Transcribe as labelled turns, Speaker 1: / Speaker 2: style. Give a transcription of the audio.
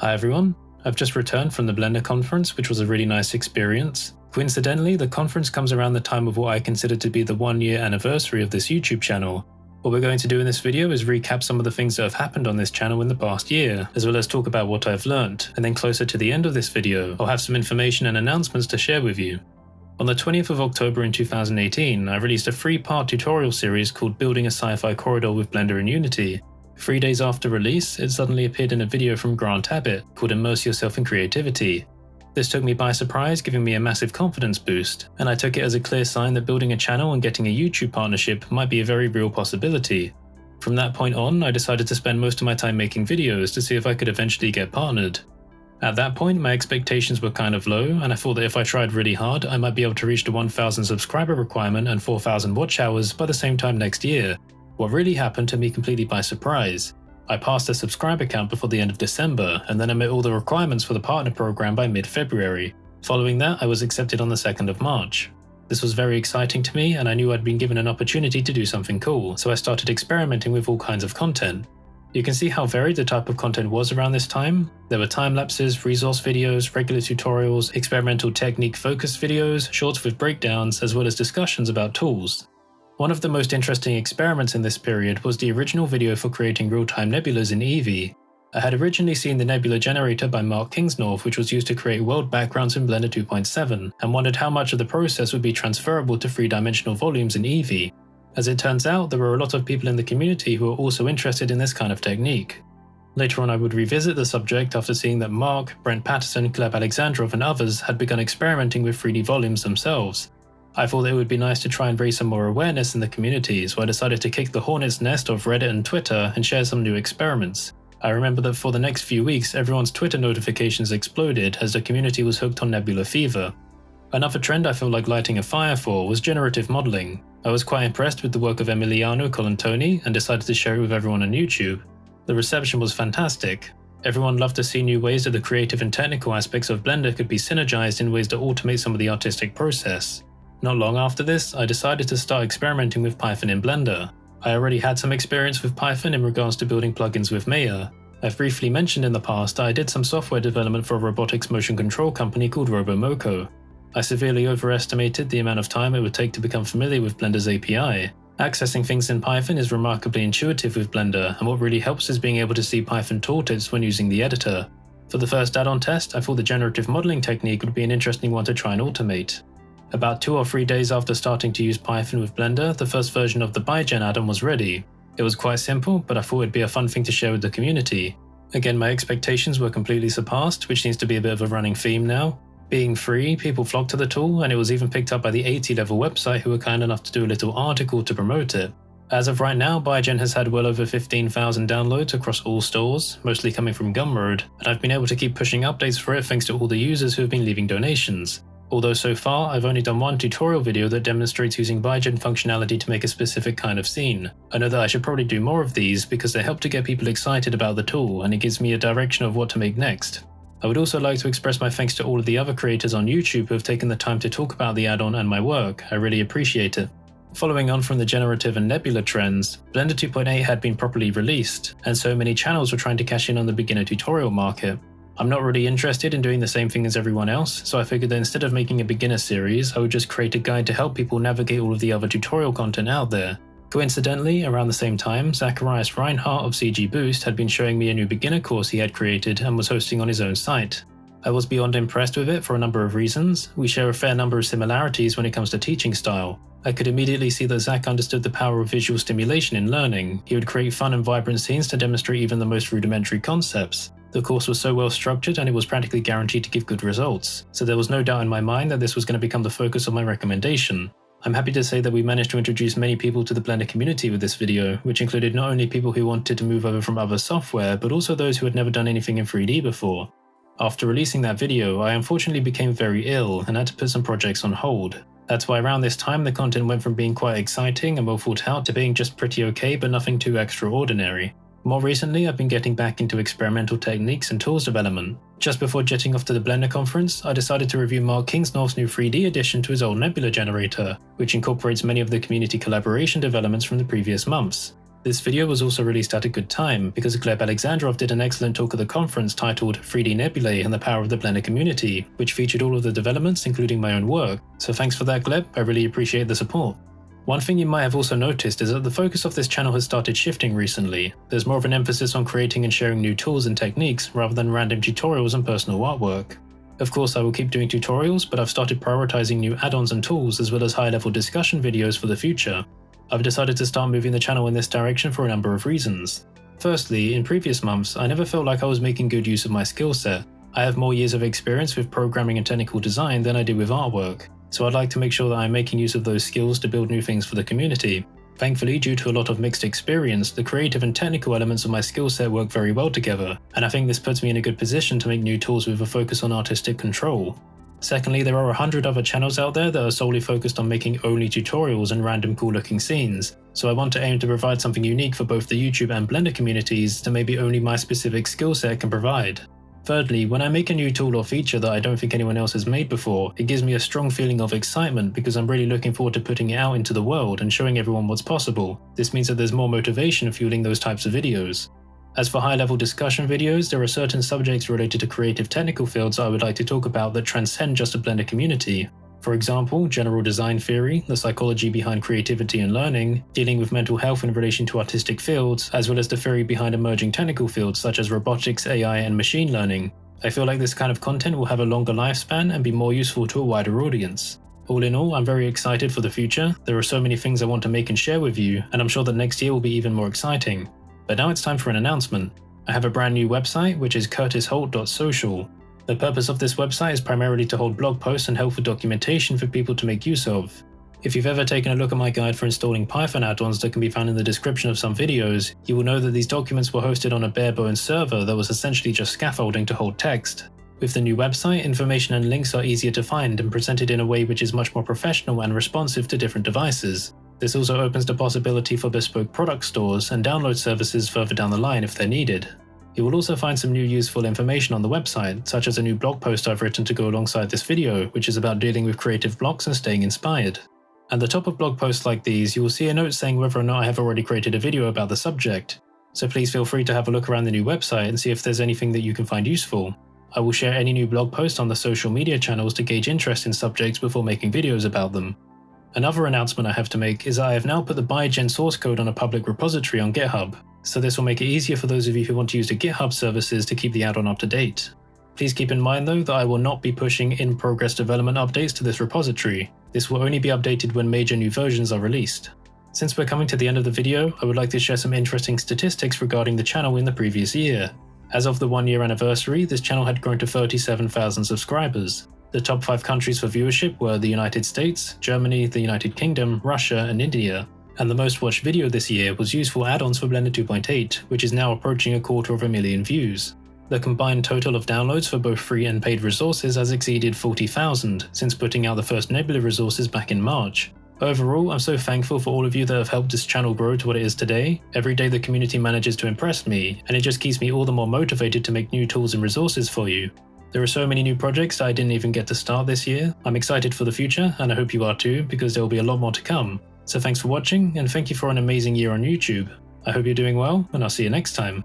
Speaker 1: Hi everyone, I've just returned from the Blender conference, which was a really nice experience. Coincidentally, the conference comes around the time of what I consider to be the 1-year anniversary of this YouTube channel. What we're going to do in this video is recap some of the things that have happened on this channel in the past year, as well as talk about what I've learnt, and then closer to the end of this video, I'll have some information and announcements to share with you. On the 20th of October in 2018, I released a 3-part tutorial series called Building a Sci-Fi Corridor with Blender and Unity. 3 days after release, it suddenly appeared in a video from Grant Abbott called Immerse Yourself in Creativity. This took me by surprise, giving me a massive confidence boost, and I took it as a clear sign that building a channel and getting a YouTube partnership might be a very real possibility. From that point on, I decided to spend most of my time making videos to see if I could eventually get partnered. At that point, my expectations were kind of low, and I thought that if I tried really hard, I might be able to reach the 1,000 subscriber requirement and 4,000 watch hours by the same time next year. What really happened took me completely by surprise. I passed the subscriber count before the end of December, and then I met all the requirements for the partner program by mid-February. Following that, I was accepted on the 2nd of March. This was very exciting to me, and I knew I'd been given an opportunity to do something cool, so I started experimenting with all kinds of content. You can see how varied the type of content was around this time. There were time-lapses, resource videos, regular tutorials, experimental technique-focused videos, shorts with breakdowns, as well as discussions about tools. One of the most interesting experiments in this period was the original video for creating real-time nebulas in Eevee. I had originally seen the nebula generator by Mark Kingsnorth, which was used to create world backgrounds in Blender 2.7, and wondered how much of the process would be transferable to 3-dimensional volumes in Eevee. As it turns out, there were a lot of people in the community who were also interested in this kind of technique. Later on, I would revisit the subject after seeing that Mark, Brent Patterson, Gleb Alexandrov and others had begun experimenting with 3D volumes themselves. I thought it would be nice to try and raise some more awareness in the community, so I decided to kick the hornet's nest of Reddit and Twitter and share some new experiments. I remember that for the next few weeks, everyone's Twitter notifications exploded as the community was hooked on nebula fever. Another trend I felt like lighting a fire for was generative modeling. I was quite impressed with the work of Emiliano Colantoni and decided to share it with everyone on YouTube. The reception was fantastic. Everyone loved to see new ways that the creative and technical aspects of Blender could be synergized in ways that automate some of the artistic process. Not long after this, I decided to start experimenting with Python in Blender. I already had some experience with Python in regards to building plugins with Maya. I've briefly mentioned in the past that I did some software development for a robotics motion control company called RoboMoco. I severely overestimated the amount of time it would take to become familiar with Blender's API. Accessing things in Python is remarkably intuitive with Blender, and what really helps is being able to see Python tooltips when using the editor. For the first add-on test, I thought the generative modeling technique would be an interesting one to try and automate. About 2 or 3 days after starting to use Python with Blender, the first version of the ByGen add-on was ready. It was quite simple, but I thought it'd be a fun thing to share with the community. Again, my expectations were completely surpassed, which seems to be a bit of a running theme now. Being free, people flocked to the tool, and it was even picked up by the 80-level website who were kind enough to do a little article to promote it. As of right now, ByGen has had well over 15,000 downloads across all stores, mostly coming from Gumroad, and I've been able to keep pushing updates for it thanks to all the users who have been leaving donations. Although so far, I've only done one tutorial video that demonstrates using ByGen functionality to make a specific kind of scene. I know that I should probably do more of these because they help to get people excited about the tool and it gives me a direction of what to make next. I would also like to express my thanks to all of the other creators on YouTube who have taken the time to talk about the add-on and my work. I really appreciate it. Following on from the generative and nebula trends, Blender 2.8 had been properly released, and so many channels were trying to cash in on the beginner tutorial market. I'm not really interested in doing the same thing as everyone else, so I figured that instead of making a beginner series, I would just create a guide to help people navigate all of the other tutorial content out there. Coincidentally, around the same time, Zacharias Reinhardt of CG Boost had been showing me a new beginner course he had created and was hosting on his own site. I was beyond impressed with it for a number of reasons. We share a fair number of similarities when it comes to teaching style. I could immediately see that Zach understood the power of visual stimulation in learning. He would create fun and vibrant scenes to demonstrate even the most rudimentary concepts. The course was so well structured and it was practically guaranteed to give good results, so there was no doubt in my mind that this was going to become the focus of my recommendation. I'm happy to say that we managed to introduce many people to the Blender community with this video, which included not only people who wanted to move over from other software, but also those who had never done anything in 3D before. After releasing that video, I unfortunately became very ill and had to put some projects on hold. That's why around this time the content went from being quite exciting and well thought out to being just pretty okay but nothing too extraordinary. More recently, I've been getting back into experimental techniques and tools development. Just before jetting off to the Blender conference, I decided to review Mark Kingsnorth's new 3D addition to his old nebula generator, which incorporates many of the community collaboration developments from the previous months. This video was also released at a good time, because Gleb Alexandrov did an excellent talk at the conference titled 3D Nebulae and the Power of the Blender Community, which featured all of the developments including my own work, so thanks for that Gleb, I really appreciate the support. One thing you might have also noticed is that the focus of this channel has started shifting recently. There's more of an emphasis on creating and sharing new tools and techniques rather than random tutorials and personal artwork. Of course I will keep doing tutorials, but I've started prioritizing new add-ons and tools as well as high-level discussion videos for the future. I've decided to start moving the channel in this direction for a number of reasons. Firstly, in previous months, I never felt like I was making good use of my skill set. I have more years of experience with programming and technical design than I do with artwork, so I'd like to make sure that I'm making use of those skills to build new things for the community. Thankfully, due to a lot of mixed experience, the creative and technical elements of my skill set work very well together, and I think this puts me in a good position to make new tools with a focus on artistic control. Secondly, there are 100 other channels out there that are solely focused on making only tutorials and random cool looking scenes, so I want to aim to provide something unique for both the YouTube and Blender communities that maybe only my specific skill set can provide. Thirdly, when I make a new tool or feature that I don't think anyone else has made before, it gives me a strong feeling of excitement because I'm really looking forward to putting it out into the world and showing everyone what's possible. This means that there's more motivation fueling those types of videos. As for high-level discussion videos, there are certain subjects related to creative technical fields I would like to talk about that transcend just a Blender community. For example, general design theory, the psychology behind creativity and learning, dealing with mental health in relation to artistic fields, as well as the theory behind emerging technical fields such as robotics, AI, and machine learning. I feel like this kind of content will have a longer lifespan and be more useful to a wider audience. All in all, I'm very excited for the future. There are so many things I want to make and share with you, and I'm sure that next year will be even more exciting. But now it's time for an announcement. I have a brand new website, which is curtisholt.social. The purpose of this website is primarily to hold blog posts and helpful documentation for people to make use of. If you've ever taken a look at my guide for installing Python add-ons that can be found in the description of some videos, you will know that these documents were hosted on a bare-bones server that was essentially just scaffolding to hold text. With the new website, information and links are easier to find and presented in a way which is much more professional and responsive to different devices. This also opens the possibility for bespoke product stores and download services further down the line if they're needed. You will also find some new useful information on the website, such as a new blog post I've written to go alongside this video, which is about dealing with creative blocks and staying inspired. At the top of blog posts like these, you will see a note saying whether or not I have already created a video about the subject, so please feel free to have a look around the new website and see if there's anything that you can find useful. I will share any new blog posts on the social media channels to gauge interest in subjects before making videos about them. Another announcement I have to make is that I have now put the BioGen source code on a public repository on GitHub, so this will make it easier for those of you who want to use the GitHub services to keep the add-on up to date. Please keep in mind though that I will not be pushing in-progress development updates to this repository. This will only be updated when major new versions are released. Since we're coming to the end of the video, I would like to share some interesting statistics regarding the channel in the previous year. As of the 1-year anniversary, this channel had grown to 37,000 subscribers. The top 5 countries for viewership were the United States, Germany, the United Kingdom, Russia, and India. And the most watched video this year was useful add-ons for Blender 2.8, which is now approaching 250,000 views. The combined total of downloads for both free and paid resources has exceeded 40,000 since putting out the first Nebula resources back in March. Overall, I'm so thankful for all of you that have helped this channel grow to what it is today. Every day the community manages to impress me, and it just keeps me all the more motivated to make new tools and resources for you. There are so many new projects that I didn't even get to start this year. I'm excited for the future, and I hope you are too, because there will be a lot more to come. So thanks for watching, and thank you for an amazing year on YouTube. I hope you're doing well, and I'll see you next time.